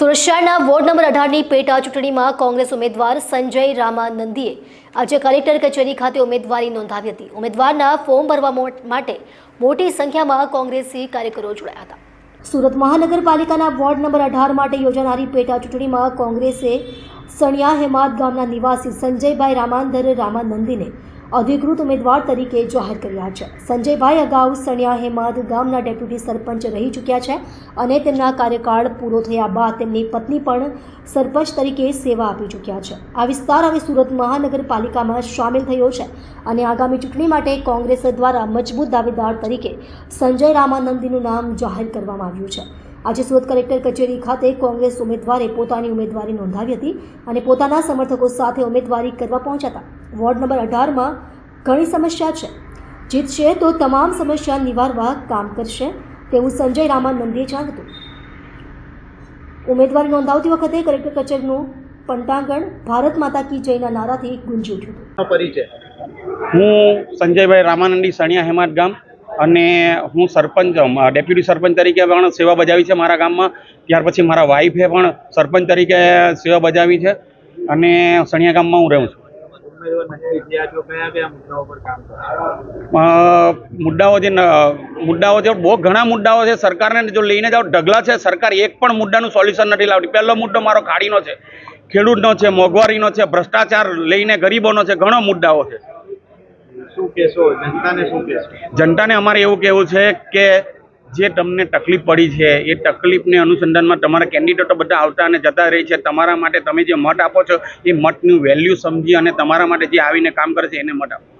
સુરત શહેરના ward number 18ની પેટા ચૂંટણીમાં કોંગ્રેસ ઉમેદવાર સંજય રામાનંદીએ આજે કલેક્ટર કચેરી ખાતે ઉમેદવારી નોંધાવી હતી। ઉમેદવારના ફોર્મ ભરવા માટે મોટી સંખ્યામાં કોંગ્રેસી કાર્યકરો જોડાયા હતા। સુરત મહાનગરપાલિકાના વોર્ડ નંબર 18 માટે યોજાનારી પેટા ચૂંટણીમાં કોંગ્રેસે સણિયા હેમાદ ગામના નિવાસી સંજયભાઈ રામાંદર રામાનંદીને અધિકૃત ઉમેદવાર તરીકે જાહેર કર્યા છે। સંજયભાઈ અગાઉ સણિયા હેમાદ ગામના ડેપ્યુટી સરપંચ રહી ચૂક્યા છે અને તેમના કાર્યકાળ પૂરો થયા બાદ તેમની પત્ની પણ સરપંચ તરીકે સેવા આપી ચૂક્યા છે। આ વિસ્તાર હવે સુરત મહાનગરપાલિકામાં સામેલ થયો છે અને આગામી ચૂંટણી માટે કોંગ્રેસ દ્વારા મજબૂત દાવેદાર તરીકે સંજય રામાનંદીનું નામ જાહેર કરવામાં આવ્યું છે। આજે સુરત કલેક્ટર કચેરી ખાતે કોંગ્રેસ ઉમેદવારે પોતાની ઉમેદવારી નોંધાવી હતી અને પોતાના સમર્થકો સાથે ઉમેદવારી કરવા પહોંચ્યા હતા। વોર્ડ નંબર 18માં ઘણી સમસ્યા છે, જીતશે તો તમામ સમસ્યા નિવારવા કામ કરશે તેવું સંજય રામાનંદીએ જણાવ્યું હતું। ઉમેદવારી નોંધાવતી વખતે કલેક્ટર કચેરીનું પંટાંગણ ભારત માતા કી જયના નારાથી ગુંજી ઉઠ્યું હતું। હું સંજયભાઈ રામાનંદી સણિયા હેમાદ ગામ અને હું સરપંચ ડેપ્યુટી સરપંચ તરીકે પણ સેવા બજાવી છે મારા ગામમાં। ત્યાર પછી મારા વાઈફે પણ સરપંચ તરીકે સેવા બજાવી છે અને સણિયા ગામમાં હું રહું છું। મુદ્દાઓ છે બહુ ઘણા મુદ્દાઓ છે। સરકારને જો લઈને જાઓ ઢગલા છે, સરકાર એક પણ મુદ્દાનું સોલ્યુશન નથી લાવતી। પહેલો મુદ્દો મારો ખાડીનો છે, ખેડૂતનો છે, મોંઘવારીનો છે, ભ્રષ્ટાચાર લઈને ગરીબોનો છે, ઘણો મુદ્દાઓ છે। જનતાને અમારે એવું કહેવું છે કે જે તમને તકલીફ પડી છે એ તકલીફને અનુસંધાનમાં તમારા કેન્ડિડેટો બધા આવતા અને જતા રહી છે। તમારા માટે તમે જે મત આપો છો એ મતનું વેલ્યુ સમજી અને તમારા માટે જે આવીને કામ કરે છે એને મત આપો।